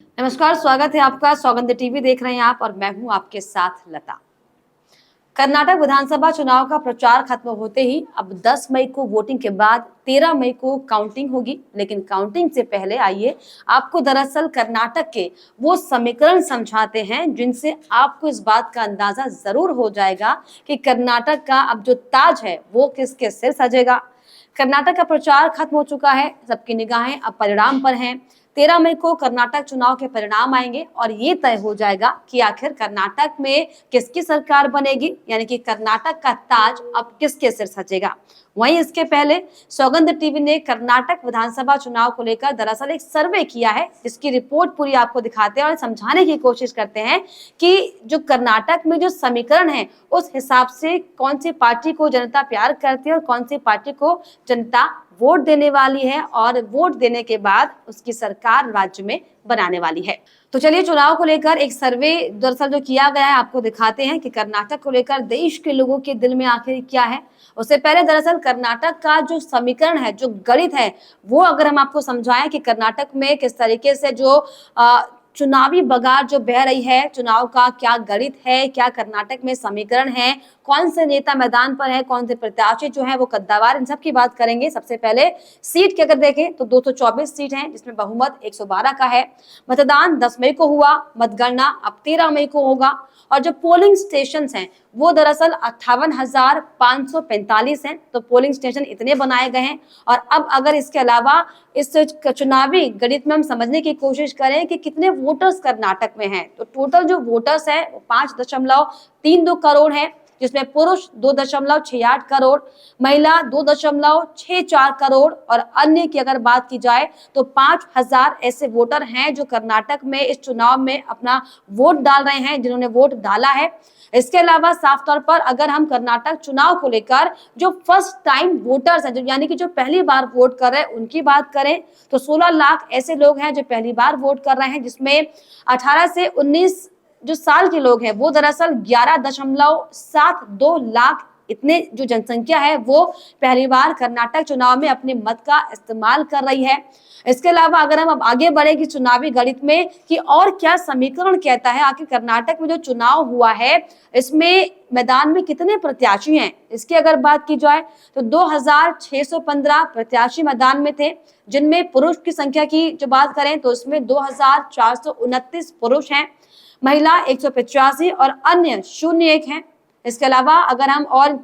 नमस्कार, स्वागत है आपका। सौगंध टीवी देख रहे हैं आप और मैं हूं आपके साथ लता। कर्नाटक विधानसभा चुनाव का प्रचार खत्म होते ही अब 10 मई को वोटिंग के बाद 13 मई को काउंटिंग होगी। लेकिन काउंटिंग से पहले आइए आपको दरअसल कर्नाटक के वो समीकरण समझाते हैं जिनसे आपको इस बात का अंदाजा जरूर हो जाएगा कि कर्नाटक का अब जो ताज है वो किसके सिर सजेगा। कर्नाटक का प्रचार खत्म हो चुका है, सबकी निगाहें अब परिणाम पर हैं। 13 मई को कर्नाटक चुनाव के परिणाम आएंगे और ये तय हो जाएगा कि आखिर कर्नाटक में किसकी सरकार बनेगी, यानी कि कर्नाटक का ताज अब किसके सिर सजेगा। वहीं इसके पहले सौगंध टीवी ने कर्नाटक विधानसभा चुनाव को लेकर दरअसल एक सर्वे किया है, जिसकी रिपोर्ट पूरी आपको दिखाते हैं और समझाने की कोशिश करते हैं कि जो कर्नाटक में जो समीकरण है उस हिसाब से कौन सी पार्टी को जनता प्यार करती है और कौन सी पार्टी को जनता वोट देने वाली है और वोट देने के बाद उसकी सरकार राज्य में बनाने वाली है। तो चलिए चुनाव को लेकर एक सर्वे दरअसल जो किया गया है आपको दिखाते हैं कि कर्नाटक को लेकर देश के लोगों के दिल में आखिर क्या है। उससे पहले दरअसल कर्नाटक का जो समीकरण है, जो गणित है, वो अगर हम आपको समझाएं कि कर्नाटक में किस तरीके से जो चुनावी बगार जो बह रही है, चुनाव का क्या गणित है, क्या कर्नाटक में समीकरण है, कौन से नेता मैदान पर है, कौन से प्रत्याशी जो है वो कद्दावार, इन सब की बात करेंगे। सबसे पहले सीट की अगर देखें तो 224 सीट हैं, जिसमें बहुमत 112 का है। मतदान 10 मई को हुआ, मतगणना अब 13 मई को होगा और जो पोलिंग स्टेशन हैं वो दरअसल 58,545 हैं। तो पोलिंग स्टेशन इतने बनाए गए हैं। और अब अगर इसके अलावा इस चुनावी गणित में हम समझने की कोशिश करें कि कितने वोटर्स कर्नाटक में हैं, तो टोटल जो वोटर्स हैं वो 5.32 करोड़ है, जिसमें पुरुष 2.68 करोड़, महिला 2.64 करोड़ और अन्य की अगर बात की जाए तो 5,000 ऐसे वोटर हैं जो कर्नाटक में इस चुनाव में अपना वोट डाल रहे हैं, जिन्होंने वोट डाला है। इसके अलावा साफ तौर पर अगर हम कर्नाटक चुनाव को लेकर जो फर्स्ट टाइम वोटर्स हैं, जो यानी कि जो पहली बार वोट कर रहे हैं, उनकी बात करें तो 16 लाख ऐसे लोग हैं जो पहली बार वोट कर रहे हैं, जिसमें 18 से 19 जो साल के लोग हैं वो दरअसल 11.72 लाख इतने जो जनसंख्या है वो पहली बार कर्नाटक चुनाव में अपने मत का इस्तेमाल कर रही है। इसके अलावा अगर हम अब आगे बढ़े कि चुनावी गणित में कि और क्या समीकरण कहता है, आखिर कर्नाटक में जो चुनाव हुआ है इसमें मैदान में कितने प्रत्याशी हैं, इसकी अगर बात की जाए तो 2615 प्रत्याशी मैदान में थे, जिनमें पुरुष की संख्या की जो बात करें तो इसमें 2429 पुरुष हैं, महिला 185 और अन्य 01 हैं। इसके अलावा अगर हम और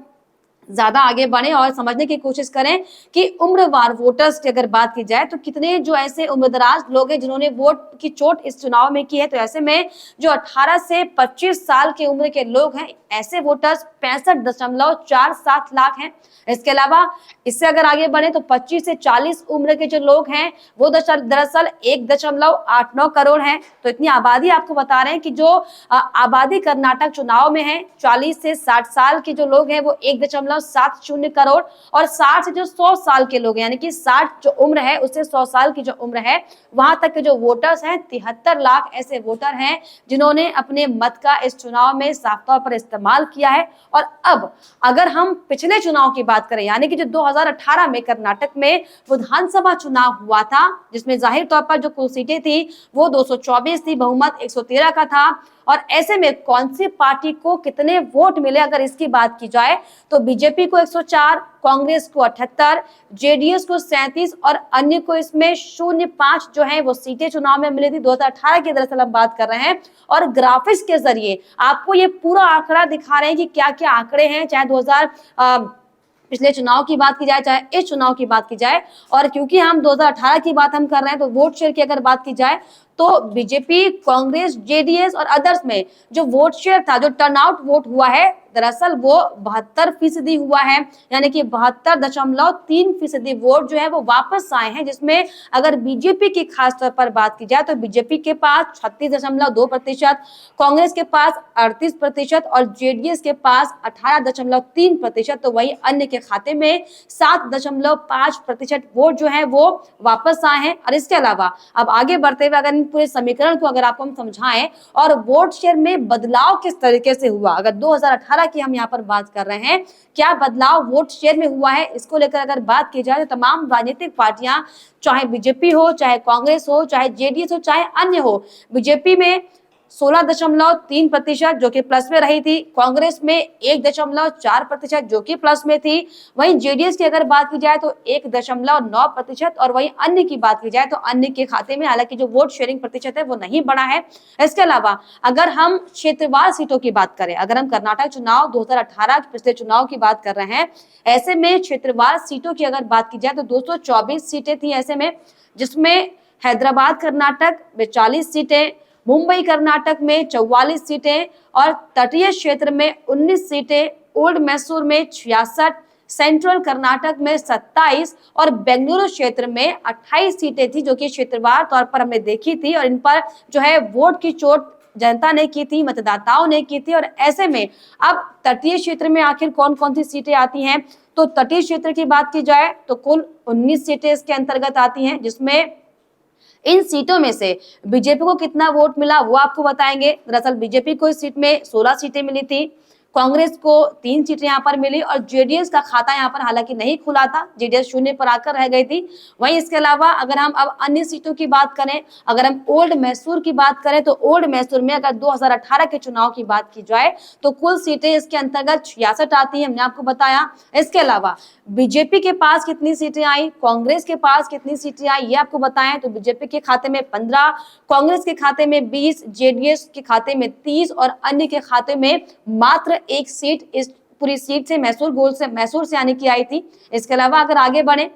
ज्यादा आगे बढ़े और समझने की कोशिश करें कि उम्रवार वोटर्स की अगर बात की जाए तो कितने जो ऐसे उम्रदराज लोग हैं जिन्होंने वोट की चोट इस चुनाव में की है, तो ऐसे में जो 18 से 25 साल की उम्र के लोग हैं, ऐसे वोटर्स 65.47 लाख हैं। इसके अलावा इससे अगर आगे बढ़े तो 25 से 40 उम्र के जो लोग हैं वो दरअसल 1.89 करोड़ हैं। तो इतनी आबादी आपको बता रहे हैं कि जो आबादी कर्नाटक चुनाव में है, 40 से 60 साल के जो लोग हैं वो 1.70 करोड़ और 60 से जो 100 साल के लोग हैं, यानी कि 60 जो उम्र है उससे 100 साल की जो उम्र है वहां तक के जो वोटर्स हैं, 73 लाख ऐसे वोटर हैं जिन्होंने अपने मत का इस चुनाव में साफ तौर पर इस्तेमाल किया है। और अब अगर हम पिछले चुनाव की बात करें, यानी कि जो 2018 में कर्नाटक में विधानसभा चुनाव हुआ था, जिसमें जाहिर तौर पर जो कुल सीटें थी वो 224 थी, बहुमत 113 का था, और ऐसे में कौन सी पार्टी को कितने वोट मिले अगर इसकी बात की जाए तो बीजेपी को 104, कांग्रेस को 78, जेडीएस को 37 और अन्य को इसमें 0.5 जो है वो सीटें चुनाव में मिली थी। 2018 की दरअसल हम बात कर रहे हैं और ग्राफिक्स के जरिए आपको ये पूरा आंकड़ा दिखा रहे हैं कि क्या क्या आंकड़े हैं, चाहे 2000 पिछले चुनाव की बात की जाए चाहे इस चुनाव की बात की जाए। और क्योंकि हम 2018 की बात हम कर रहे हैं तो वोट शेयर की अगर बात की जाए तो बीजेपी, कांग्रेस, जेडीएस और अदर्स में जो वोट शेयर था, जो टर्नआउट वोट हुआ है, दरअसल वो 72% हुआ है, यानी कि 72.3% वोट जो है वो वापस आए हैं, जिसमें अगर बीजेपी की खास तौर पर बात की जाए तो बीजेपी के पास 36.2%, कांग्रेस के पास 38% और जेडीएस के पास 18.3%, तो वही अन्य के खाते में 7.5% वोट जो है वो वापस आए हैं। और इसके अलावा अब आगे बढ़ते हुए अगर पूरे समीकरण को अगर आपको हम समझाएं और वोट शेयर में बदलाव किस तरीके से हुआ, अगर 2018 218 की हम यहाँ पर बात कर रहे हैं, क्या बदलाव वोट शेयर में हुआ है, इसको लेकर अगर बात की जाए तो तमाम राजनीतिक पार्टियां, चाहे बीजेपी हो, चाहे कांग्रेस हो, चाहे जेडीएस हो, चाहे अन्य हो, बीजेपी में 16.3% जो कि प्लस में रही थी, कांग्रेस में 1.4% जो कि प्लस में थी, वहीं जेडीएस की अगर बात की जाए तो 1.9%, और वहीं अन्य की बात की जाए तो अन्य के खाते में हालांकि जो वोट शेयरिंग प्रतिशत है वो नहीं बढ़ा है। इसके अलावा अगर हम क्षेत्रवार सीटों की बात करें, अगर हम कर्नाटक चुनाव 2018 पिछले चुनाव की बात कर रहे हैं, ऐसे में क्षेत्रवार सीटों की अगर बात की जाए तो 224 सीटें थी ऐसे में, जिसमें हैदराबाद कर्नाटक में 40 सीटें, मुंबई कर्नाटक में 44 सीटें और तटीय क्षेत्र में 19 सीटें, ओल्ड मैसूर में 66, सेंट्रल कर्नाटक में 27 और बेंगलुरु क्षेत्र में 28 सीटें थी जो कि क्षेत्रवार तौर पर हमने देखी थी, और इन पर जो है वोट की चोट जनता ने की थी, मतदाताओं ने की थी। और ऐसे में अब तटीय क्षेत्र में आखिर कौन कौन सी सीटें आती हैं, तो तटीय क्षेत्र की बात की जाए तो कुल 19 सीटें इसके अंतर्गत आती हैं, जिसमें इन सीटों में से बीजेपी को कितना वोट मिला वो आपको बताएंगे। दरअसल बीजेपी को इस सीट में 16 सीटें मिली थी, कांग्रेस को 3 सीटें यहाँ पर मिली और जेडीएस का खाता यहाँ पर हालांकि नहीं खुला था, जेडीएस शून्य पर आकर रह गई थी। वहीं इसके अलावा अगर हम अब अन्य सीटों की बात करें, अगर हम ओल्ड मैसूर की बात करें तो ओल्ड मैसूर में अगर 2018 के चुनाव की बात की जाए तो कुल सीटें इसके अंतर्गत 66 आती है, हमने आपको बताया। इसके अलावा बीजेपी के पास कितनी सीटें आई, कांग्रेस के पास कितनी सीटें आई ये आपको बताएं, तो बीजेपी के खाते में 15, कांग्रेस के खाते में 20, जेडीएस के खाते में 30 और अन्य के खाते में मात्र एक सीट इस पूरी सीट से मैसूर से आने की आई थी। इसके अलावा अगर आगे बढ़े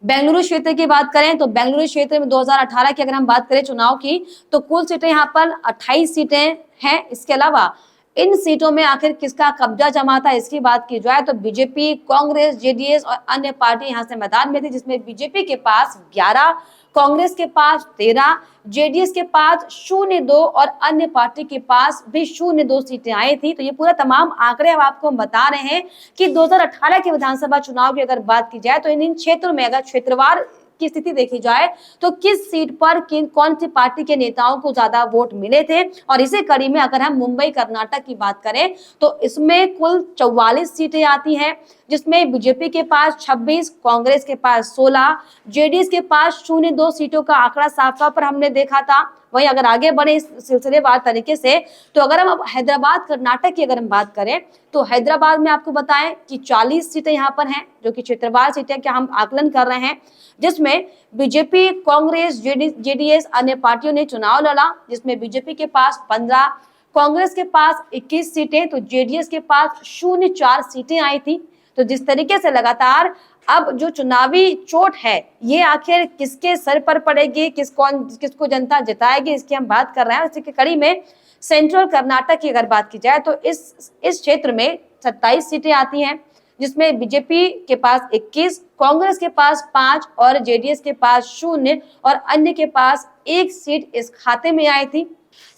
बेंगलुरु क्षेत्र की बात करें तो बेंगलुरु क्षेत्र में 2018 की अगर हम बात करें चुनाव की तो कुल सीटें यहाँ पर 28 सीटें हैं। इसके अलावा इन सीटों में आखिर किसका कब्जा जमा था इसकी बात की जाए तो बीजेपी, कांग्रेस, जेडीएस और अन्य पार्टी यहां से मैदान में थी, जिसमें बीजेपी के पास 11, कांग्रेस के पास 13, जेडीएस के पास 0.2 और अन्य पार्टी के पास भी 0.2 सीटें आई थी। तो ये पूरा तमाम आंकड़े अब आपको हम बता रहे हैं कि 2018 के विधानसभा चुनाव की अगर बात की जाए तो इन क्षेत्रों में अगर क्षेत्रवार की स्थिति देखी जाए तो किस सीट पर कौन सी पार्टी के नेताओं को ज्यादा वोट मिले थे। और इसी कड़ी में अगर हम मुंबई कर्नाटक की बात करें तो इसमें कुल 44 सीटें आती हैं, जिसमें बीजेपी के पास 26, कांग्रेस के पास 16, जेडीएस के पास 0.2 सीटों का आंकड़ा साफ तौर पर हमने देखा था। वहीं अगर आगे बढ़े इस सिलसिलेवार तरीके से तो अगर हम अब हैदराबाद कर्नाटक की अगर हम बात करें तो हैदराबाद में आपको बताएं कि 40 सीटें यहाँ पर हैं जो कि क्षेत्रवार सीटें क्या हम आकलन कर रहे हैं, जिसमें बीजेपी, कांग्रेस, जेडीएस अन्य पार्टियों ने चुनाव लड़ा, जिसमें बीजेपी के पास 15, कांग्रेस के पास 21 सीटें तो जेडीएस के पास 0.4 सीटें आई थी। तो जिस तरीके से लगातार अब जो चुनावी चोट है ये आखिर किसके सर पर पड़ेगी, किसको जनता जिताएगी, इसकी हम बात कर रहे हैं। उसी की कड़ी में सेंट्रल कर्नाटक की अगर बात की जाए तो इस क्षेत्र में 27 सीटें आती हैं, जिसमें बीजेपी के पास 21, कांग्रेस के पास 5 और जेडीएस के पास 0 और अन्य के पास 1 सीट इस खाते में आई थी।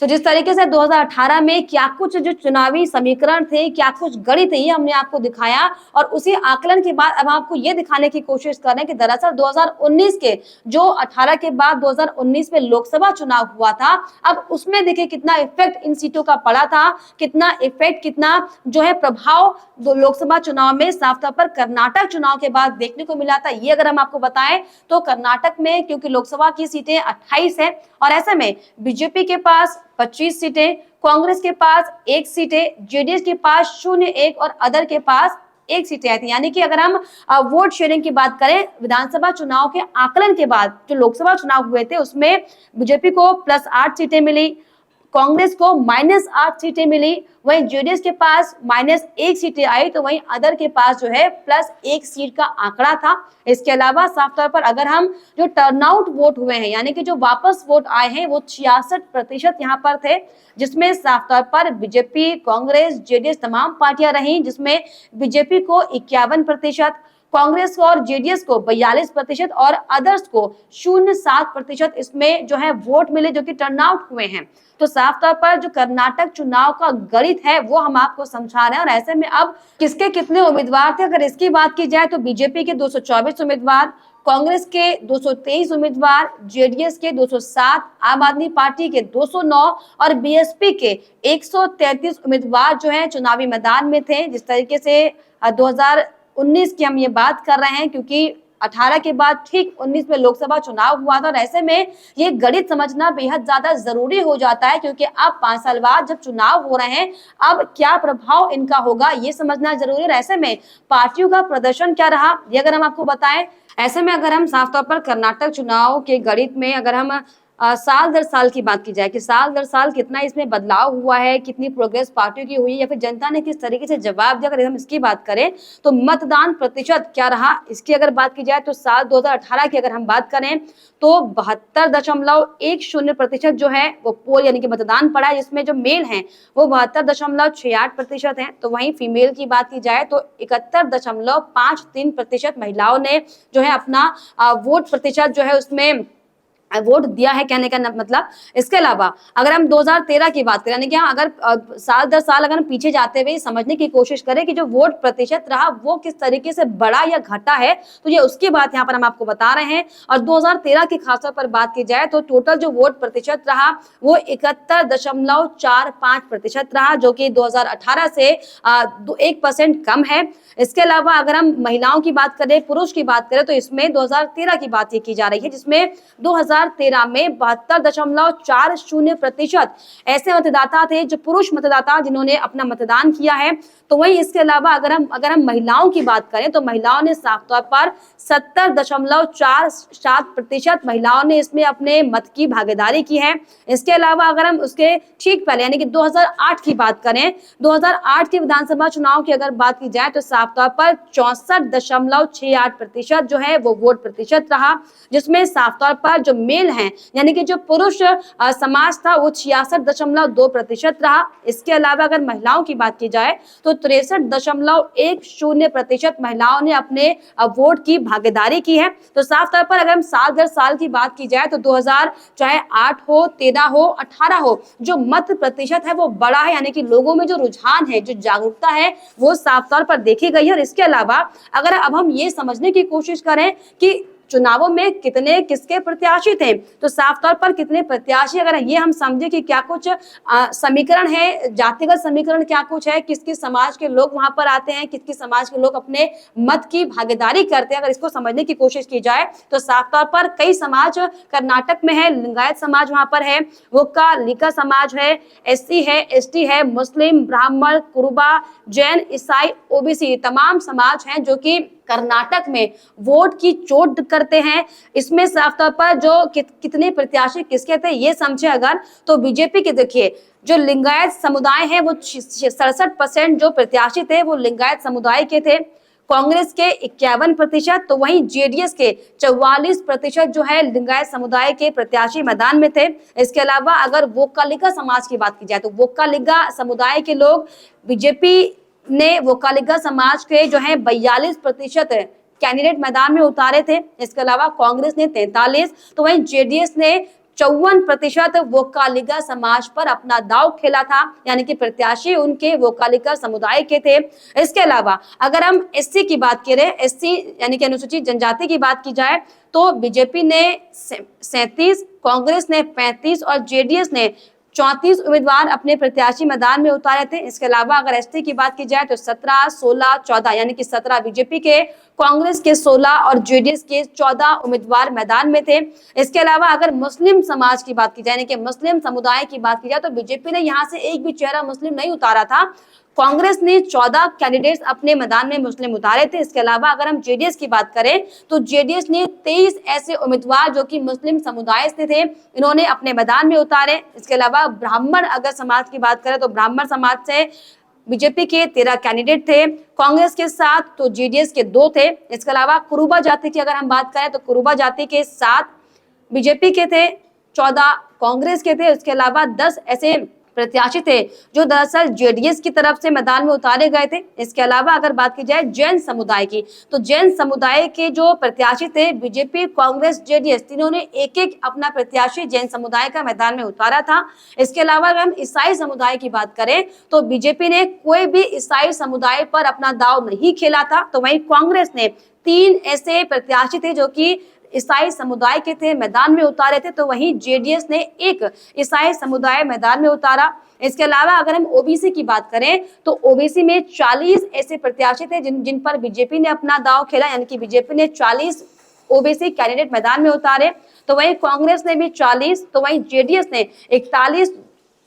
तो जिस तरीके से 2018 में क्या कुछ जो चुनावी समीकरण थे, क्या कुछ गणित थे, ये हमने आपको दिखाया और उसी आकलन के बाद अब आपको ये दिखाने की कोशिश कर रहे हैं कि दरअसल 2019 के जो 18 के बाद 2019 में लोकसभा चुनाव हुआ था, अब उसमें देखिए कितना इफेक्ट इन सीटों का पड़ा था, कितना इफेक्ट, कितना जो है प्रभाव लोकसभा चुनाव में साफ तौर पर कर्नाटक चुनाव के बाद देखने को मिला था। ये अगर हम आपको बताएं तो कर्नाटक में क्योंकि लोकसभा की सीटें 28 है और ऐसे में बीजेपी के पास 25 सीटें, कांग्रेस के पास 1 सीटें, जेडीएस के पास 0.1 और अदर के पास 1 सीटें आई थी। यानी कि अगर हम वोट शेयरिंग की बात करें विधानसभा चुनाव के आकलन के बाद जो लोकसभा चुनाव हुए थे उसमें बीजेपी को +8 सीटें मिली, कांग्रेस को -8 सीटें मिली, वहीं जेडीएस के पास -1 सीटें आई तो वहीं अदर के पास जो है +1 सीट का आंकड़ा था। इसके अलावा साफ तौर पर अगर हम जो टर्नआउट वोट हुए हैं यानी कि जो वापस वोट आए हैं वो 66% यहाँ पर थे, जिसमें साफ तौर पर बीजेपी, कांग्रेस, जेडीएस तमाम पार्टियां रही, जिसमें बीजेपी को 51%, कांग्रेस को और जेडीएस को 42% और अदर्स को 0.7% इसमें जो है वोट मिले जो कि टर्नआउट हुए हैं। तो साफ तौर पर जो कर्नाटक चुनाव का गणित है वो हम आपको समझा रहे हैं और ऐसे में अब किसके कितने उम्मीदवार थे अगर इसकी बात की जाए तो बीजेपी के 224 उम्मीदवार, कांग्रेस के 223 उम्मीदवार, जेडीएस के 207, आम आदमी पार्टी के 209 और बीएसपी के 133 उम्मीदवार जो हैं चुनावी मैदान में थे। जिस तरीके से 2019 की हम ये बात कर रहे हैं, क्योंकि 18 के बाद ठीक 19 में लोकसभा चुनाव हुआ था, और ऐसे में ये गणित समझना बेहद ज्यादा जरूरी हो जाता है, क्योंकि अब 5 साल बाद जब चुनाव हो रहे हैं, अब क्या प्रभाव इनका होगा ये समझना जरूरी है। ऐसे में पार्टियों का प्रदर्शन क्या रहा ये अगर हम आपको बताएं, ऐसे में अगर हम साफ तौर पर कर्नाटक चुनाव के गणित में अगर हम साल दर साल की बात की जाए कि साल दर साल कितना इसमें बदलाव हुआ है, कितनी प्रोग्रेस पार्टियों की हुई है, या फिर जनता ने किस तरीके से जवाब दिया, अगर हम इसकी बात करें तो मतदान प्रतिशत क्या रहा इसकी अगर बात की जाए तो साल 2018 की अगर हम बात करें तो 72.10% जो है वो पोल यानी कि मतदान पड़ा है, जिसमें जो मेल हैं वो 72.68% है। तो वहीं फीमेल की बात की जाए तो 71.53% महिलाओं ने जो है अपना वोट प्रतिशत जो है उसमें वोट दिया है, कहने का मतलब। इसके अलावा अगर हम 2013 की बात करें, यानी कि अगर साल दर साल अगर हम पीछे जाते हुए समझने की कोशिश करें कि जो वोट प्रतिशत रहा वो किस तरीके से बढ़ा या घटा है, तो ये उसकी बात यहाँ पर हम आपको बता रहे हैं। और 2013 की खासतौर पर बात की जाए तो टोटल जो वोट प्रतिशत रहा वो 71.45% रहा, जो कि 2018 से 1% कम है। इसके अलावा अगर हम महिलाओं की बात करें, पुरुष की बात करें, तो इसमें 2013 की बात की जा रही है, जिसमें 2013 में 72.40% ऐसे मतदाता थे जो पुरुष मतदाता जिन्होंने अपना मतदान किया है। तो वहीं इसके अलावा अगर हम महिलाओं की बात करें तो महिलाओं ने साफ तौर पर 70.47% महिलाओं ने इसमें अपने मत की भागीदारी की है। इसके अलावा अगर हम उसके ठीक पहले यानी कि 2008 की बात करें, 2008 के विधानसभा चुनाव की अगर बात की जाए तो साफ तौर पर 64.68% जो है वो वोट प्रतिशत रहा, जिसमें साफ तौर पर जो मेल हैं यानी कि जो पुरुष समाज था वो 66.2% रहा। इसके अलावा अगर महिलाओं की बात की जाए तो 63.10% महिलाओं ने अपने वोट की भागीदारी की है। तो साफ तौर पर अगर हम साल दर साल की बात की जाए तो 2000 चाहे 8 हो, 13 हो, 18 हो, जो मत प्रतिशत है वो बड़ा है, यानी कि लोगों में जो रुझान है, जो जागरूकता है वो साफ तौर पर देखी गई है। और इसके अलावा अगर अब हम ये समझने की कोशिश करें कि चुनावों में कितने किसके प्रत्याशी थे, तो साफ तौर पर कितने प्रत्याशी अगर ये हम समझे कि क्या कुछ समीकरण है, जातिगत समीकरण क्या कुछ है, किस किस समाज के लोग वहां पर आते हैं, किस किस समाज के लोग अपने मत की भागीदारी करते हैं, अगर इसको समझने की कोशिश की जाए तो साफ तौर पर कई समाज कर्नाटक में है। लिंगायत समाज वहां पर है, वोक्का लिका समाज है, एससी है, एसटी है, मुस्लिम, ब्राह्मण, कुरुबा, जैन, ईसाई, ओबीसी, तमाम समाज हैं जो कि कर्नाटक में वोट की चोट करते हैं। इसमें साफ तौर पर जो कितने प्रत्याशी किसके थे ये समझे अगर, तो बीजेपी के देखिए जो लिंगायत समुदाय है वो 67% जो प्रत्याशी थे वो लिंगायत समुदाय के थे, कांग्रेस के 51%, तो वहीं जेडीएस के 44% जो है लिंगायत समुदाय के प्रत्याशी मैदान में थे। इसके अलावा अगर वोक्कालिगा समाज की बात की जाए तो वोक्कालिगा समुदाय के लोग बीजेपी ने वोक्कालिगा समाज के जो है 42% कैंडिडेट मैदान में उतारे थे। इसके अलावा कांग्रेस ने 43, तो वहीं जेडीएस ने 54% वोक्कालिगा समाज पर अपना दांव खेला था, यानी कि प्रत्याशी उनके वोक्कालिगा समुदाय के थे। इसके अलावा अगर हम एससी की बात करें, एससी यानी कि अनुसूचित जनजाति की बात की जाए तो बीजेपी ने 37, कांग्रेस ने 35 और जेडीएस ने 34 उम्मीदवार अपने प्रत्याशी मैदान में उतारे थे। इसके अलावा अगर एसटी की बात की जाए तो 17, 16, 14 यानी कि 17 बीजेपी के, कांग्रेस के 16 और जेडीएस के 14 उम्मीदवार मैदान में थे। इसके अलावा अगर मुस्लिम समाज की बात की जाए, यानी कि मुस्लिम समुदाय की बात की जाए तो बीजेपी ने यहाँ से एक भी चेहरा मुस्लिम नहीं उतारा था, कांग्रेस ने 14 कैंडिडेट्स अपने मैदान में मुस्लिम उतारे थे। इसके अलावा अगर हम जेडीएस की बात करें तो जेडीएस ने 23 ऐसे उम्मीदवार जो कि मुस्लिम समुदाय से थे इन्होंने अपने मैदान में उतारे। इसके अलावा ब्राह्मण अगर समाज की बात करें तो ब्राह्मण समाज से बीजेपी के 13 कैंडिडेट थे, कांग्रेस के 7 तो जेडीएस के 2 थे। इसके अलावा कुरुबा जाति की अगर हम बात करें तो कुरुबा जाति के 7 बीजेपी के थे, 14 कांग्रेस के थे। इसके अलावा 10 ऐसे प्रत्याशी थे जो दरअसल जेडीएस की तरफ से मैदान में उतारे गए थे। इसके अलावा अगर बात की जाए जैन समुदाय की तो जैन समुदाय के जो प्रत्याशी थे बीजेपी, कांग्रेस, जेडीएस तीनों ने एक एक अपना प्रत्याशी जैन समुदाय का मैदान में उतारा था। इसके अलावा अगर हम ईसाई समुदाय की बात करें तो बीजेपी ने कोई भी ईसाई समुदाय पर अपना दांव नहीं खेला था, तो वहीं कांग्रेस ने 3 ऐसे प्रत्याशी थे जो कि ईसाई समुदाय के थे, मैदान में उतारे थे, तो वहीं जेडीएस ने एक ईसाई समुदाय मैदान में उतारा। इसके अलावा अगर हम ओबीसी की बात करें तो ओबीसी में 40 ऐसे प्रत्याशी थे जिन पर बीजेपी ने अपना दांव खेला, यानी कि बीजेपी ने 40 ओबीसी कैंडिडेट मैदान में उतारे। तो वहीं कांग्रेस ने भी 40, तो वहीं जेडीएस ने 41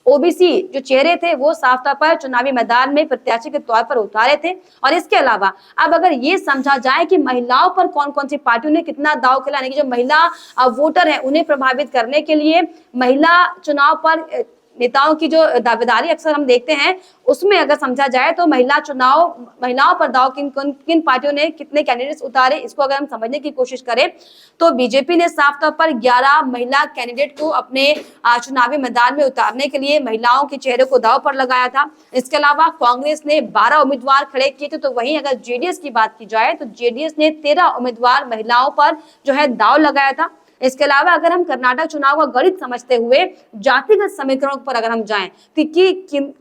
ओबीसी जो चेहरे थे वो साफ तौर पर चुनावी मैदान में प्रत्याशी के तौर पर उतारे थे। और इसके अलावा अब अगर ये समझा जाए कि महिलाओं पर कौन कौन सी पार्टियों ने कितना दांव खेला, यानी कि जो महिला वोटर है उन्हें प्रभावित करने के लिए महिला चुनाव पर नेताओं की जो दावेदारी अक्सर हम देखते हैं, उसमें अगर समझा जाए तो महिलाओं पर दाव किन पार्टियों ने कितने कैंडिडेट्स उतारे, इसको अगर हम समझने की कोशिश करें तो बीजेपी ने साफ तौर पर 11 महिला कैंडिडेट को अपने चुनावी मैदान में उतारने के लिए महिलाओं के चेहरे को दाव पर लगाया था। इसके अलावा कांग्रेस ने 12 उम्मीदवार खड़े किए थे। तो वहीं अगर जेडीएस की बात की जाए तो जेडीएस ने 13 उम्मीदवार महिलाओं पर जो है दाव लगाया था। इसके अलावा अगर हम कर्नाटक चुनाव का गणित समझते हुए जातिगत समीकरणों पर अगर हम जाएं तो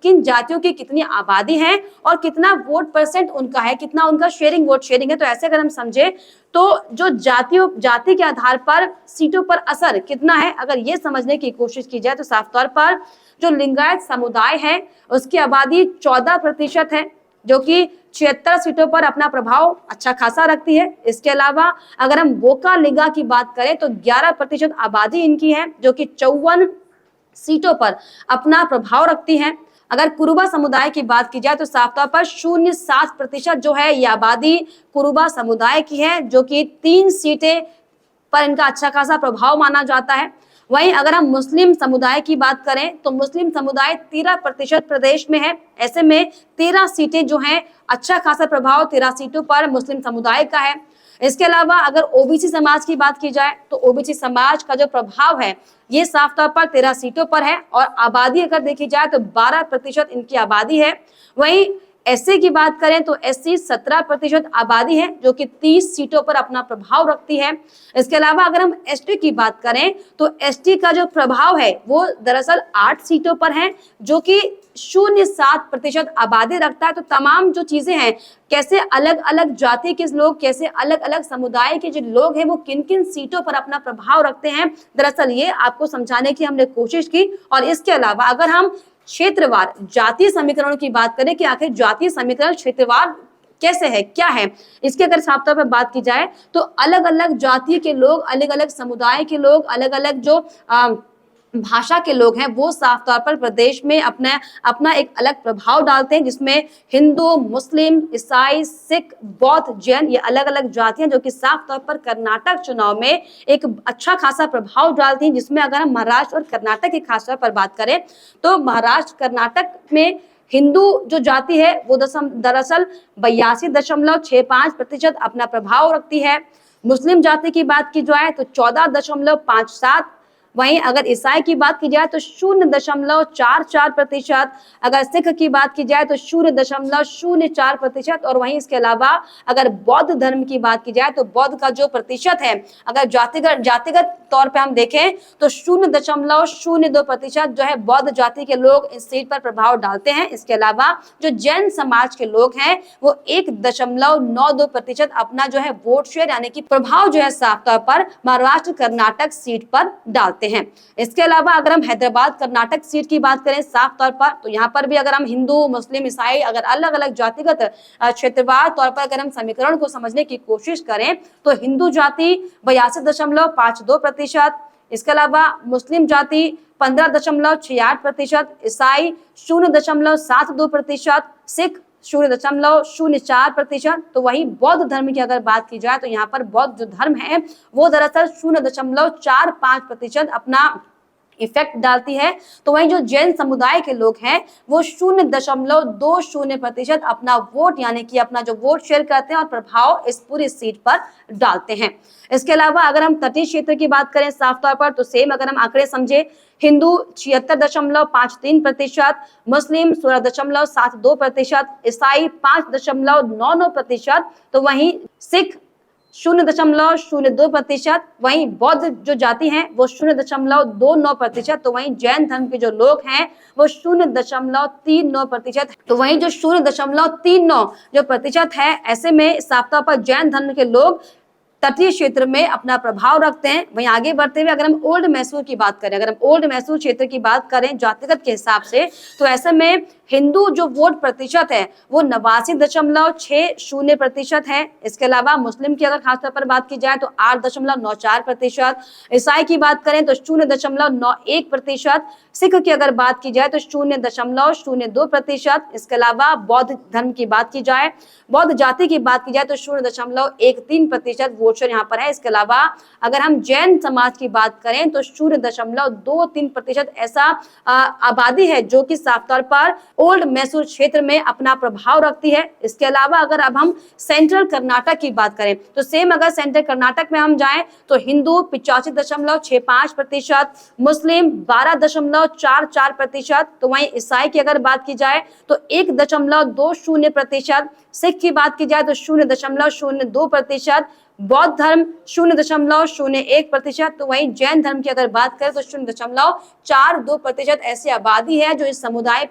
किन जातियों की कितनी आबादी है और कितना वोट परसेंट उनका है, कितना उनका वोट शेयरिंग है, तो ऐसे अगर हम समझे तो जो जाति के आधार पर सीटों पर असर कितना है, अगर ये समझने की कोशिश की जाए तो साफ तौर पर जो लिंगायत समुदाय है उसकी आबादी 14% है, जो कि 76 सीटों पर अपना प्रभाव अच्छा खासा रखती है। इसके अलावा अगर हम वोका लिंगा की बात करें तो 11% आबादी इनकी है, जो कि 54 सीटों पर अपना प्रभाव रखती है। अगर कुरुबा समुदाय की बात की जाए तो साफ तौर पर 0.7% जो है ये आबादी कुरुबा समुदाय की है, जो कि 3 सीटें पर इनका अच्छा खासा प्रभाव माना जाता है। वहीं अगर हम मुस्लिम समुदाय की बात करें तो मुस्लिम समुदाय 13% प्रदेश में है। ऐसे में 13 सीटें जो हैं अच्छा खासा प्रभाव 13 सीटों पर मुस्लिम समुदाय का है। इसके अलावा अगर ओबीसी समाज की बात की जाए तो ओबीसी समाज का जो प्रभाव है ये साफ तौर पर 13 सीटों पर है और आबादी अगर देखी जाए तो 12% इनकी आबादी है। वहीं एससी की बात करें तो एससी 17% आबादी है, जो कि 30 सीटों पर अपना प्रभाव रखती है। इसके अलावा अगर हम एसटी की बात करें तो एसटी का जो प्रभाव है वो दरअसल 8 सीटों पर है, जो कि 0.7% आबादी रखता है। तो तमाम जो चीजें हैं, कैसे अलग अलग जाति के लोग, कैसे अलग अलग समुदाय के जो लोग हैं वो किन किन सीटों पर अपना प्रभाव रखते हैं, दरअसल ये आपको समझाने की हमने कोशिश की। और इसके अलावा अगर हम क्षेत्रवार जातीय समीकरण की बात करें कि आखिर जातीय समीकरण क्षेत्रवार कैसे है, क्या है, इसके अगर साफ तौर पर बात की जाए तो अलग अलग जाति के लोग, अलग अलग समुदाय के लोग, अलग अलग जो भाषा के लोग हैं वो साफ तौर पर प्रदेश में अपना एक अलग प्रभाव डालते हैं, जिसमें हिंदू, मुस्लिम, ईसाई, सिख, बौद्ध, जैन, ये अलग अलग जातियां जो कि साफ तौर पर कर्नाटक चुनाव में एक अच्छा खासा प्रभाव डालती हैं। जिसमें अगर हम महाराष्ट्र और कर्नाटक की खासतौर पर बात करें तो महाराष्ट्र कर्नाटक में हिंदू जो जाति है वो दरअसल 82.65% अपना प्रभाव रखती है। मुस्लिम जाति की बात की जाए तो 14.57, वहीं अगर ईसाई की बात की जाए तो 0.44%, अगर सिख की बात की जाए तो 0.04%, और वहीं इसके अलावा अगर बौद्ध धर्म की बात की जाए तो बौद्ध का जो प्रतिशत है अगर जातिगत तौर पे हम देखें तो 0.02% जो है बौद्ध जाति के लोग इस सीट पर प्रभाव डालते हैं। इसके अलावा जो जैन समाज के लोग हैं वो 1.92% अपना जो है वोट शेयर यानी कि प्रभाव जो है साफ तौर पर महाराष्ट्र कर्नाटक सीट पर डालते हैं। इसके अलावा अगर हम हैदराबाद कर्नाटक सीट की बात करें साफ तौर पर तो यहाँ पर भी अगर हम हिंदू, मुस्लिम, ईसाई अगर अलग अलग जातिगत क्षेत्रवार तौर पर अगर हम समीकरण को समझने की कोशिश करें तो हिंदू जाति 82.52%, इसके अलावा मुस्लिम जाति 15.68%, ईसाई 0.72%, सिख 0.04%। तो वही बौद्ध धर्म की अगर बात की जाए तो यहाँ पर बौद्ध जो धर्म है वो दरअसल 0.45% अपना इफेक्ट डालती है। तो वहीं जो जैन समुदाय के लोग हैं वो 0.20% अपना वोट यानी कि अपना जो वोट शेयर करते हैं और प्रभाव इस पूरी सीट पर डालते हैं। इसके अलावा अगर हम तटीय क्षेत्र की बात करें साफ तौर पर तो सेम अगर हम आंकड़े समझे, हिंदू 76.53%, मुस्लिम 16.72%, ईसाई 5.99%, तो वहीं सिख 0.02%। वहीं बौद्ध जो जाति हैं वो 0.29%। तो वहीं जैन धर्म के जो लोग हैं वो 0.39%। तो वहीं जो 0.39 जो प्रतिशत है, ऐसे में साफ तौर पर जैन धर्म के लोग तटीय क्षेत्र में अपना प्रभाव रखते हैं। वहीं आगे बढ़ते हुए अगर हम ओल्ड मैसूर की बात करें, अगर हम ओल्ड मैसूर क्षेत्र की बात करें जातिगत के हिसाब से, तो ऐसे में हिंदू जो वोट प्रतिशत है वो 89.60% है। इसके अलावा मुस्लिम की अगर खासतौर पर बात की जाए तो 8.94%, ईसाई की बात करें तो 0.91%, सिख की अगर बात की जाए तो 0.02%। इसके अलावा बौद्ध धर्म की बात की जाए, बौद्ध जाति की बात की जाए तो 0.13% वोट शेयर यहाँ पर है। इसके अलावा अगर हम जैन समाज की बात करें तो 0.23% ऐसा आबादी है जो कि साफ तौर पर ओल्ड मैसूर क्षेत्र में अपना प्रभाव रखती है। इसके अलावा अगर अब हम सेंट्रल कर्नाटक की बात करें तो सेम अगर सेंट्रल कर्नाटक में हम जाएं तो हिंदू 85.65%, मुस्लिम 12.44%, तो वहीं ईसाई की अगर बात की जाए तो 1.20%, सिख की बात की जाए तो 0.02%, बौद्ध धर्म 0.01%, तो वहीं जैन धर्म की अगर बात करें तो 0.42% ऐसी आबादी है जो इस समुदाय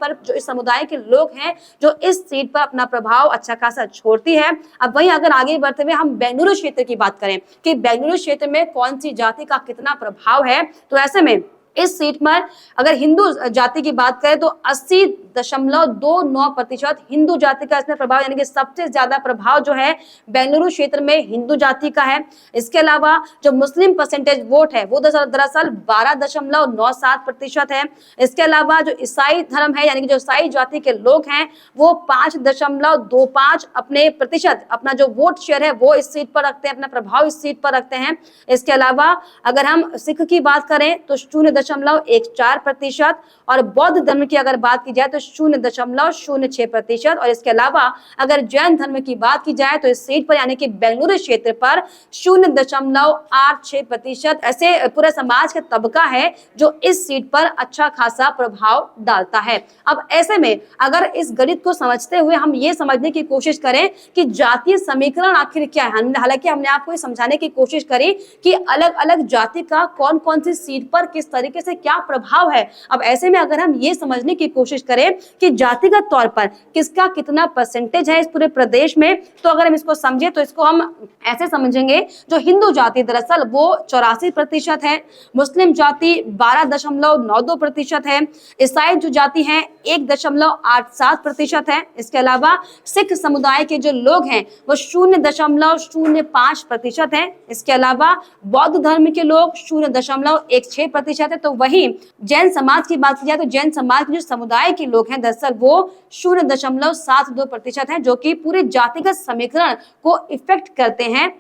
के लोग हैं जो इस सीट पर अपना प्रभाव अच्छा खासा छोड़ती है। अब वहीं अगर आगे बढ़ते हुए हम बेंगलुरु क्षेत्र की बात करें कि बेंगलुरु क्षेत्र में कौन सी जाति का कितना प्रभाव है, तो ऐसे में इस सीट पर अगर हिंदू जाति की बात करें तो 80.29% हिंदू जाति का इसमें प्रभाव, यानी कि सबसे ज्यादा प्रभाव जो है बेंगलुरु क्षेत्र में हिंदू जाति का है। इसके अलावा जो मुस्लिम परसेंटेज वोट है वो दरअसल 12.97% है। इसके अलावा जो ईसाई धर्म है, यानी कि जो ईसाई जाति के लोग हैं वो 5.25 अपने प्रतिशत अपना जो वोट शेयर है वो इस सीट पर रखते हैं, अपना प्रभाव इस सीट पर रखते हैं। इसके अलावा अगर हम सिख की बात करें तो 0.14% और बौद्ध धर्म की अगर बात की जाए तो 0.06%। और इसके अलावा अगर जैन धर्म की बात की जाए तो इस सीट पर यानी कि बेंगलुरु क्षेत्र पर 0.86% ऐसे पूरे समाज का तबका है जो इस सीट पर अच्छा खासा प्रभाव डालता है। अब ऐसे में अगर इस गणित को समझते हुए हम ये समझने की कोशिश करें कि जातीय समीकरण आखिर क्या है, हालांकि हमने आपको ये समझाने की कोशिश करी कि अलग अलग जाति का कौन कौन सी सीट पर किस तरीके से क्या प्रभाव है। अब ऐसे में अगर हम ये समझने की कोशिश करें कि जातिगत तौर पर किसका कितना परसेंटेज है इस पूरे प्रदेश में, तो अगर हम इसको समझे तो इसको हम ऐसे समझेंगे, जो हिंदू जाति दरअसल वो 84% है, मुस्लिम जाति 12.92% है, ईसाई जो जाति है 1.87% है। इसके अलावा सिख समुदाय के जो लोग हैं वो 0.05% है। इसके अलावा बौद्ध धर्म के लोग 0.16% है। तो वहीं जैन समाज की बात की जाए तो जैन समाज के जो समुदाय के लोग हैं दरअसल वो 0.72% है, जो कि पूरे जातिगत समीकरण को इफेक्ट करते हैं।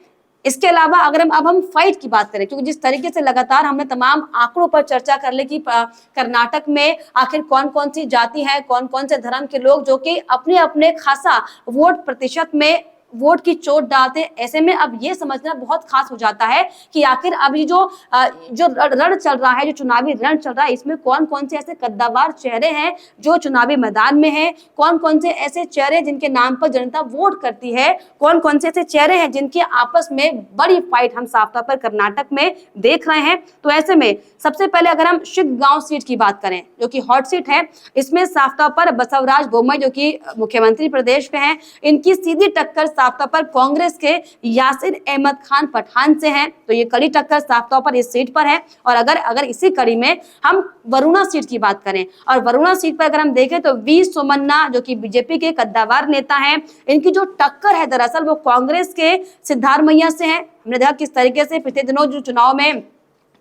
इसके अलावा अगर हम फाइट की बात करें, क्योंकि जिस तरीके से लगातार हमने तमाम आंकड़ों पर चर्चा कर ली कि कर्नाटक में आखिर कौन कौन सी जाति है, कौन कौन से धर्म के लोग जो कि अपने अपने खासा वोट प्रतिशत में वोट की चोट डालते हैं, ऐसे में अब ये समझना बहुत खास हो जाता है कि आखिर अभी जो रण चल रहा है, जो चुनावी रण चल रहा है, इसमें कौन कौन से ऐसे कद्दावर चेहरे हैं जो चुनावी मैदान में हैं, कौन कौन से ऐसे चेहरे जिनके नाम पर जनता वोट करती है, कौन कौन से ऐसे चेहरे हैं जिनके आपस में बड़ी फाइट हम साफ तौर पर कर्नाटक में देख रहे हैं। तो ऐसे में सबसे पहले अगर हम शिग्गांव सीट की बात करें जो कि हॉट सीट है, इसमें साफ तौर पर बसवराज बोम्मई जो कि मुख्यमंत्री प्रदेश के हैं, इनकी सीधी टक्कर साफ तौर पर कांग्रेस के यासिर अहमद खान पठान से है। तो ये कड़ी टक्कर साफ तौर पर इस सीट पर है। और अगर इसी कड़ी में हम वरुणा सीट की बात करें, और वरुणा सीट पर अगर हम देखें तो वी सोमन्ना जो कि बीजेपी के कद्दावर नेता हैं, इनकी जो टक्कर है दरअसल वो कांग्रेस के सिद्धारमैया से है। हमने देखा किस तरीके से पिछले दिनों जो चुनाव में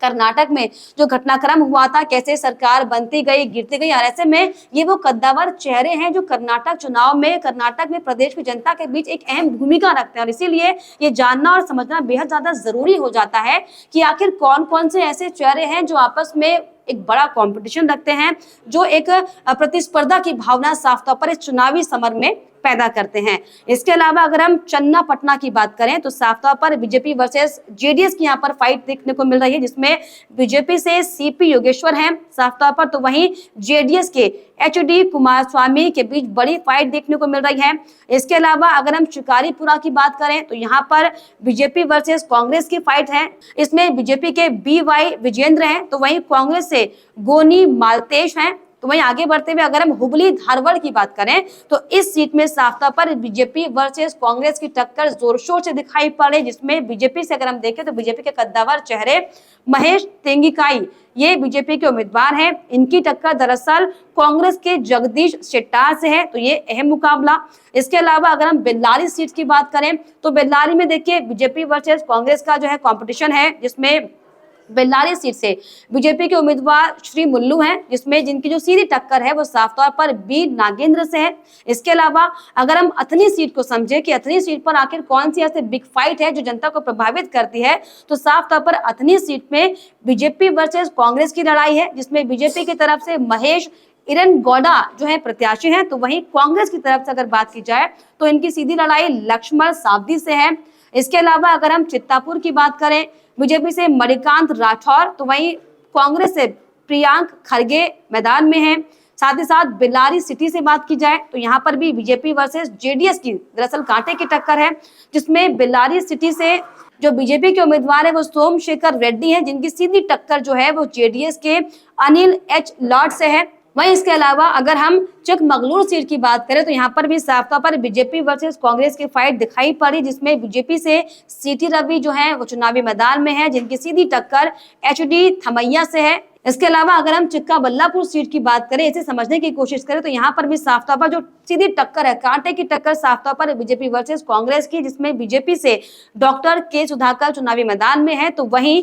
कर्नाटक में जो घटनाक्रम हुआ था, कैसे सरकार बनती गई, गिरती गई, और ऐसे में ये वो कद्दावर चेहरे हैं जो कर्नाटक चुनाव में, कर्नाटक में प्रदेश की जनता के बीच एक अहम भूमिका रखते हैं। और इसीलिए ये जानना और समझना बेहद ज्यादा जरूरी हो जाता है कि आखिर कौन कौन से ऐसे चेहरे हैं जो आपस में एक बड़ा कंपटीशन रखते हैं, जो एक प्रतिस्पर्धा की भावना साफ तौर पर इस चुनावी समर में पैदा करते हैं। इसके अलावा अगर हम चन्ना पटना की बात करें तो साफ तौर पर बीजेपी वर्सेस जेडीएस की यहाँ पर फाइट देखने को मिल रही है, जिसमें बीजेपी से सीपी योगेश्वर हैं साफ तौर पर, तो वहीं जेडीएस के एचडी कुमारस्वामी के बीच बड़ी फाइट देखने को मिल रही है। इसके अलावा अगर हम शिकारीपुरा की बात करें तो यहाँ पर बीजेपी वर्सेस कांग्रेस की फाइट है। इसमें बीजेपी के बीवाई विजेंद्र हैं, तो वहीं कांग्रेस से गोनी मालतेश हैं। तो वहीं आगे बढ़ते हुए अगर हम हुबली धारवाड़ की बात करें तो इस सीट में साफ तौर पर बीजेपी वर्सेस कांग्रेस की टक्कर जोर शोर से दिखाई पड़े, जिसमें बीजेपी से अगर हम देखें तो बीजेपी के कद्दावर चेहरे महेश तेंगिकाई ये बीजेपी के उम्मीदवार हैं। इनकी टक्कर दरअसल कांग्रेस के जगदीश शेट्टार से है, तो ये अहम मुकाबला। इसके अलावा अगर हम बेल्लारी सीट की बात करें तो बेल्लारी में देखिए बीजेपी वर्सेस कांग्रेस का जो है कॉम्पिटिशन है, जिसमें बेल्लारी सीट से बीजेपी के उम्मीदवार श्री मुल्लू हैं, जिसमें जिनकी जो सीधी टक्कर है वो साफ तौर पर बी नागेंद्र से है। इसके अलावा अगर हम अथनी सीट को समझे कि अथनी सीट पर आखिर कौन सी ऐसी बिग फाइट है जो जनता को प्रभावित करती है, तो साफ तौर पर अथनी सीट में बीजेपी वर्सेस कांग्रेस की लड़ाई है, जिसमें बीजेपी की तरफ से महेश इरन गौड़ा जो है प्रत्याशी हैं, तो वहीं कांग्रेस की तरफ से अगर बात की जाए तो इनकी सीधी लड़ाई लक्ष्मण सावदी से है। इसके अलावा अगर हम चित्तापुर की बात करें बीजेपी से मणिकांत राठौर, तो वहीं कांग्रेस से प्रियांक खरगे मैदान में हैं। साथ ही साथ बेल्लारी सिटी से बात की जाए तो यहाँ पर भी बीजेपी वर्सेस जेडीएस की दरअसल कांटे की टक्कर है, जिसमें बेल्लारी सिटी से जो बीजेपी के उम्मीदवार है वो सोमशेखर रेड्डी हैं, जिनकी सीधी टक्कर जो है वो जेडीएस के अनिल एच लॉर्ड से है। वहीं इसके अलावा अगर हम चिकमगलूर सीट की बात करें तो यहाँ पर भी साफ तौर पर बीजेपी वर्सेस कांग्रेस की फाइट दिखाई पड़ी, जिसमें बीजेपी से सीटी रवि जो है वो चुनावी मैदान में है, जिनकी सीधी टक्कर एचडी थमैया से है। इसके अलावा अगर हम चिक्काबल्लापुर सीट की बात करें, इसे समझने की कोशिश करें तो यहाँ पर भी साफ तौर पर जो सीधी टक्कर है, कांटे की टक्कर साफ तौर पर बीजेपी वर्सेस कांग्रेस की, जिसमें बीजेपी से डॉक्टर के सुधाकर चुनावी मैदान में है, तो वहीं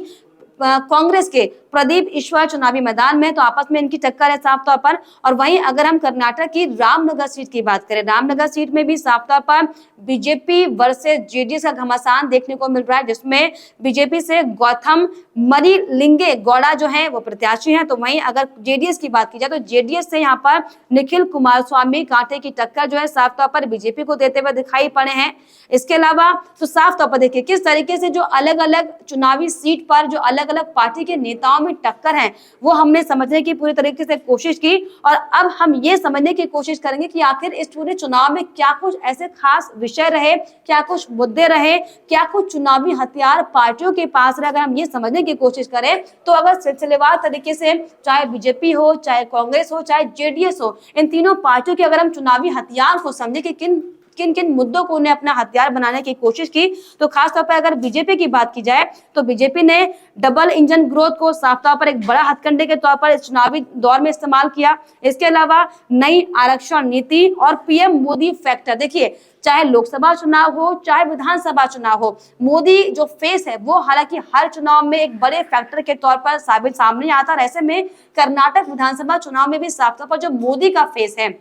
कांग्रेस के प्रदीप ईश्वर चुनावी मैदान में, तो आपस में इनकी टक्कर है साफ तौर पर। और वहीं अगर हम कर्नाटक की रामनगर सीट की बात करें, रामनगर सीट में भी साफ तौर पर बीजेपी वर्सेस जेडीएस का घमासान देखने को मिल रहा है, जिसमें बीजेपी से गौतम मरीलिंगे गौड़ा जो है वो प्रत्याशी हैं, तो वहीं अगर जेडीएस की बात की जाए तो जेडीएस से यहाँ पर निखिल कुमारस्वामी कांटे की टक्कर जो है साफ तौर पर बीजेपी को देते हुए दिखाई पड़े हैं। इसके अलावा तो साफ तौर पर देखिए किस तरीके से जो अलग अलग चुनावी सीट पर जो अलग अलग पार्टी के नेताओं में टक्कर है वो हमने समझने की पूरी तरीके से कोशिश की, और अब हम ये समझने की कोशिश करेंगे कि आखिर इस पूरे चुनाव में क्या कुछ ऐसे खास विषय रहे, क्या कुछ मुद्दे रहे, क्या कुछ चुनावी हथियार पार्टियों के पास रहे। अगर हम ये समझने की कोशिश करें तो अगर सिलसिलेवार तरीके से चाहे बीजेपी हो, चाहे कांग्रेस हो, चाहे जेडीएस हो, इन तीनों पार्टियों के अगर हम चुनावी हथियार को समझे कि किन किन मुद्दों को उन्हें अपना हथियार बनाने की कोशिश की, तो खासतौर पर अगर बीजेपी की बात की जाए तो बीजेपी ने डबल इंजन ग्रोथ को साफ तौर पर एक बड़ा हथकंडे के तौर पर इस चुनावी दौर में इस्तेमाल किया। इसके अलावा नई आरक्षण नीति और पीएम मोदी फैक्टर, देखिए चाहे लोकसभा चुनाव हो चाहे विधानसभा चुनाव हो, मोदी जो फेस है वो हालांकि हर चुनाव में एक बड़े फैक्टर के तौर पर सामने आता है। ऐसे में कर्नाटक विधानसभा चुनाव में भी साफ तौर पर जो मोदी का फेस है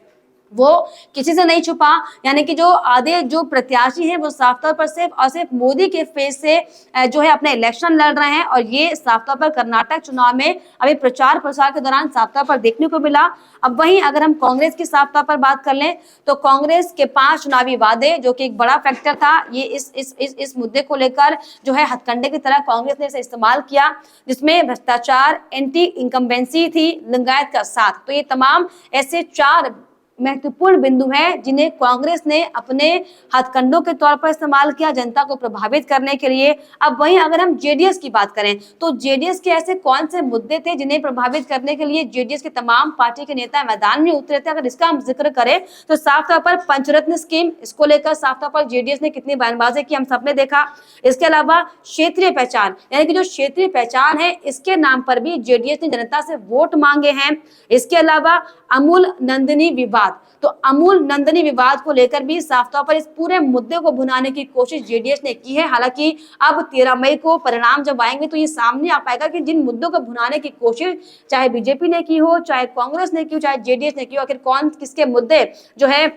वो किसी से नहीं छुपा, यानी कि जो आधे जो प्रत्याशी हैं वो साफ तौर पर सिर्फ और सिर्फ मोदी के फेस से जो है अपने इलेक्शन लड़ रहे हैं, और ये साफ तौर पर कर्नाटक चुनाव में अभी प्रचार प्रसार के दौरान साफ तौर पर देखने को मिला। अब वहीं अगर हम कांग्रेस की साफ तौर पर बात कर लें तो कांग्रेस के 5 चुनावी वादे जो कि एक बड़ा फैक्टर था, ये इस मुद्दे को लेकर जो है हथकंडे की तरह कांग्रेस ने इसे इस्तेमाल किया, जिसमें भ्रष्टाचार, एंटी इनकम्बेंसी थी, लिंगायत का साथ। तो ये तमाम ऐसे 4 महत्वपूर्ण बिंदु हैं जिन्हें कांग्रेस ने अपने हथकंडों के तौर पर इस्तेमाल किया जनता को प्रभावित करने के लिए। अब वहीं अगर हम जेडीएस की बात करें तो जेडीएस के ऐसे कौन से मुद्दे थे जिन्हें प्रभावित करने के लिए जेडीएस के तमाम पार्टी के नेता मैदान में उतरे थे, अगर इसका हम जिक्र करें तो साफ तौर पर पंचरत्न स्कीम, इसको लेकर साफ तौर पर जेडीएस ने कितनी बयानबाजी की हम सबने देखा। इसके अलावा क्षेत्रीय पहचान, यानी कि जो क्षेत्रीय पहचान है इसके नाम पर भी जेडीएस ने जनता से वोट मांगे हैं। इसके अलावा अमूल नंदिनी विवाद, तो अमूल नंदिनी विवाद को लेकर भी साफ तौर पर इस पूरे मुद्दे को भुनाने की कोशिश जेडीएस ने की है। हालांकि अब 13 मई को परिणाम जब आएंगे तो ये सामने आ पाएगा कि जिन मुद्दों को भुनाने की कोशिश चाहे बीजेपी ने की हो, चाहे कांग्रेस ने की हो, चाहे जेडीएस ने की हो, आखिर कौन किसके मुद्दे जो है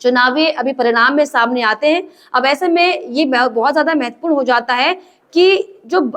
चुनावी अभी परिणाम में सामने आते हैं। अब ऐसे में ये बहुत ज्यादा महत्वपूर्ण हो जाता है कि जो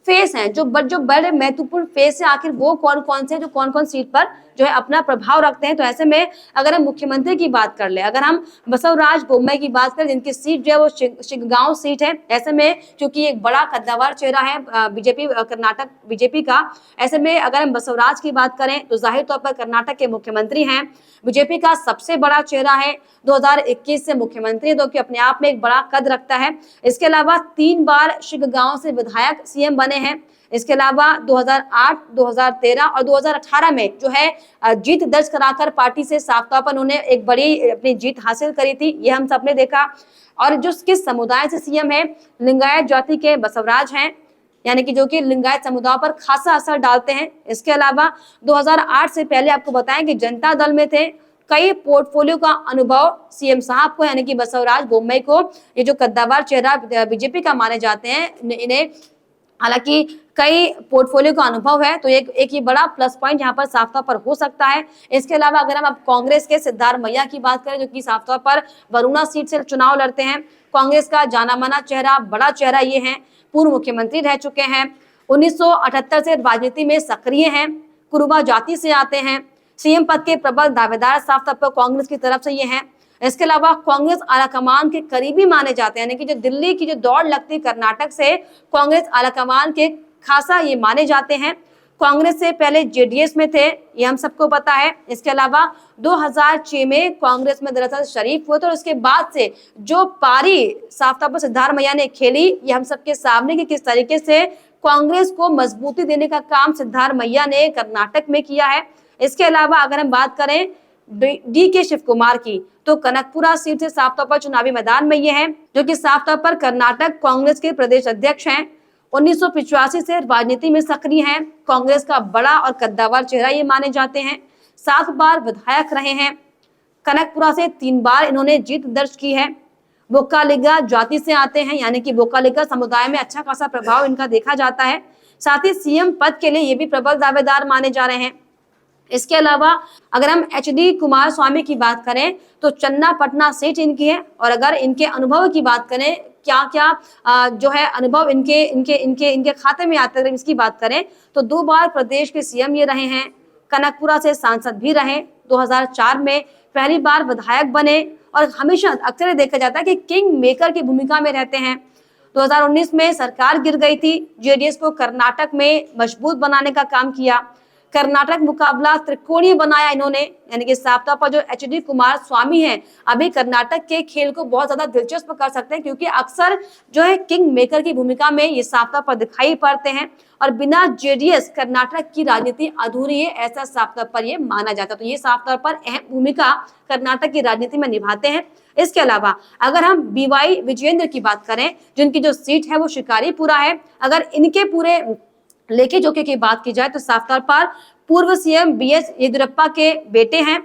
फेस हैं, जो बड़े महत्वपूर्ण फेस है, आखिर वो कौन कौन से जो कौन कौन सीट पर जो है अपना प्रभाव रखते हैं। तो ऐसे में अगर हम मुख्यमंत्री की बात कर ले, अगर हम बसवराज बोम्मई की बात करें जिनकी सीट जो है वो शिग्गांव सीट है, ऐसे में क्योंकि एक बड़ा कद्दावर चेहरा है बीजेपी कर्नाटक बीजेपी का, ऐसे में अगर हम बसवराज की बात करें तो जाहिर तौर पर कर्नाटक के मुख्यमंत्री हैं, बीजेपी का सबसे बड़ा चेहरा है, 2021 से मुख्यमंत्री जो कि अपने आप में एक बड़ा कद रखता है। इसके अलावा 3 बार शिग्गांव से विधायक सीएम बने हैं। इसके अलावा 2008, 2013 और 2018 में जो है जीत दर्ज कराकर पार्टी से साफ तौर पर उन्होंने एक बड़ी अपनी जीत हासिल करी थी, ये हम सबने देखा। और जो किस समुदाय से सीएम है, लिंगायत जाति के बसवराज हैं, यानी कि जो कि लिंगायत समुदाय पर खासा असर डालते हैं। इसके अलावा 2008 से पहले आपको बताएं कि जनता दल में थे, कई पोर्टफोलियो का अनुभव सीएम साहब को यानी कि बसवराज बोम्मई को, ये जो कद्दावर चेहरा बीजेपी का माने जाते हैं, इन्हें हालांकि कई पोर्टफोलियो का अनुभव है, तो एक ये बड़ा प्लस पॉइंट यहाँ पर साफ तौर पर हो सकता है। इसके अलावा अगर हम अब कांग्रेस के सिद्धार्थ मैया की बात करें जो कि साफ तौर पर वरुणा सीट से चुनाव लड़ते हैं, कांग्रेस का जाना माना चेहरा, बड़ा चेहरा ये है, पूर्व मुख्यमंत्री रह चुके हैं, 1978 से राजनीति में सक्रिय हैं, कुरुबा जाति से आते हैं, सीएम पद के प्रबल दावेदार साफ तौर पर कांग्रेस की तरफ से ये हैं। इसके अलावा कांग्रेस आलाकमान के करीबी माने जाते हैं, यानी कि जो दिल्ली की जो दौड़ लगती है कर्नाटक से, कांग्रेस आलाकमान के खासा ये माने जाते हैं। कांग्रेस से पहले जेडीएस में थे, ये हम सबको पता है। इसके अलावा 2006 में कांग्रेस में दरअसल शरीफ हुए थे और उसके बाद से जो पारी साफ तौर पर सिद्धार्थ मैया ने खेली, ये हम सबके सामने कि किस तरीके से कांग्रेस को मजबूती देने का काम सिद्धार्थ मैया ने कर्नाटक में किया है। इसके अलावा अगर हम बात करें डी के शिव कुमार की, तो कनकपुरा सीट से साफ तौर पर चुनावी मैदान में ये हैं, जो कि साफ तौर पर कर्नाटक कांग्रेस के प्रदेश अध्यक्ष हैं, 1985 से राजनीति में सक्रिय हैं, कांग्रेस का बड़ा और कद्दावर चेहरा ये माने जाते हैं, 7 बार विधायक रहे हैं, कनकपुरा से 3 बार इन्होंने जीत दर्ज की है, बोकालिगा जाति से आते हैं, यानी कि बोकालिगा समुदाय में अच्छा खासा प्रभाव इनका देखा जाता है, साथ ही सीएम पद के लिए ये भी प्रबल दावेदार माने जा रहे हैं। इसके अलावा अगर हम एचडी कुमार स्वामी की बात करें तो चन्नापटना सीट इनकी है, और अगर इनके अनुभव की बात करें क्या क्या जो है अनुभव इनके इनके इनके इनके खाते में आते हैं, इसकी बात करें तो 2 बार प्रदेश के सीएम ये रहे हैं, कनकपुरा से सांसद भी रहे, 2004 में पहली बार विधायक बने, और हमेशा अक्सर देखा जाता है कि किंग मेकर की भूमिका में रहते हैं। 2019 में सरकार गिर गई थी, जेडीएस को कर्नाटक में मजबूत बनाने का काम किया, कर्नाटक मुकाबला त्रिकोणीय बनाया इन्होंने, यानी कि साफ तौर पर जो एचडी कुमार स्वामी हैं अभी कर्नाटक के खेल को बहुत ज्यादा दिलचस्प कर सकते हैं, क्योंकि अक्सर जो है किंग मेकर की भूमिका में ये साफ तौर पर दिखाई पड़ते हैं, और बिना जेडीएस कर्नाटक की राजनीति अधूरी है ऐसा साफ तौर पर ये माना जाता है। तो ये साफ तौर पर अहम भूमिका कर्नाटक की राजनीति में निभाते हैं। इसके अलावा अगर हम बीवाई विजयेंद्र की बात करें जिनकी जो सीट है वो शिकारीपुरा है, अगर इनके पूरे लेके जोखे की बात की जाए तो साफ तौर पर पूर्व सीएम बीएस येदियुरप्पा के बेटे हैं,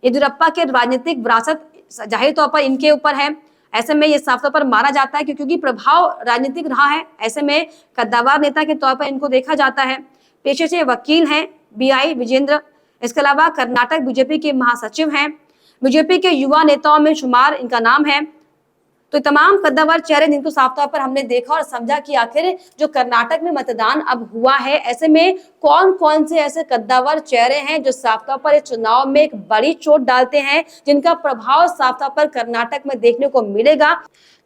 येदियुरप्पा के राजनीतिक विरासत जाहिर तौर पर इनके ऊपर है, ऐसे में ये साफ तौर पर माना जाता है क्योंकि प्रभाव राजनीतिक रहा है, ऐसे में कद्दावर नेता के तौर पर इनको देखा जाता है। पेशे से वकील हैं बीआई विजेंद्र। इसके अलावा कर्नाटक बीजेपी के महासचिव हैं, बीजेपी के युवा नेताओं में शुमार इनका नाम है। तो तमाम कद्दावर चेहरे जिनको साफ तौर पर हमने देखा और समझा कि आखिर जो कर्नाटक में मतदान अब हुआ है, ऐसे में कौन कौन से ऐसे कद्दावर चेहरे हैं जो साफ तौर पर इस चुनाव में एक बड़ी चोट डालते हैं, जिनका प्रभाव साफ तौर पर कर्नाटक में देखने को मिलेगा।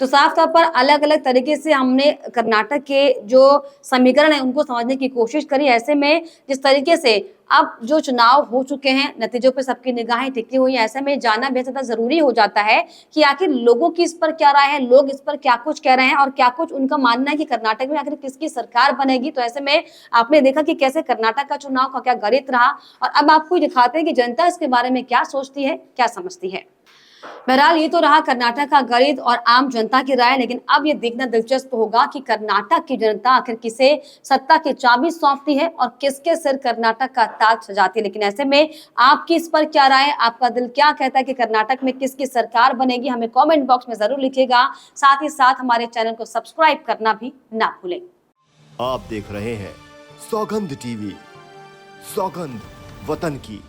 तो साफ तौर पर अलग अलग तरीके से हमने कर्नाटक के जो समीकरण है उनको समझने की कोशिश करी। ऐसे में जिस तरीके से अब जो चुनाव हो चुके हैं, नतीजों पे सबकी निगाहें टिकी हुई हैं, ऐसे में जानना बेहद ज्यादा जरूरी हो जाता है कि आखिर लोगों की इस पर क्या राय है, लोग इस पर क्या कुछ कह रहे हैं और क्या कुछ उनका मानना है कि कर्नाटक में आखिर किसकी सरकार बनेगी। तो ऐसे में आपने देखा कि कैसे कर्नाटक का चुनाव का क्या गणित रहा, और अब आपको दिखाते हैं कि जनता इसके बारे में क्या सोचती है, क्या समझती है। बहरहाल ये तो रहा कर्नाटक का गणित और आम जनता की राय, लेकिन अब ये देखना दिलचस्प होगा कि कर्नाटक की जनता आखिर किसे सत्ता की चाबी सौंपती है और किसके सिर कर्नाटक का ताज सजाती है। लेकिन ऐसे में आपकी इस पर क्या राय, आपका दिल क्या कहता है कि कर्नाटक में किसकी सरकार बनेगी, हमें कमेंट बॉक्स में जरूर लिखिएगा। साथ ही साथ हमारे चैनल को सब्सक्राइब करना भी ना भूलें। आप देख रहे हैं सौगंध टीवी, सौगंध वतन की।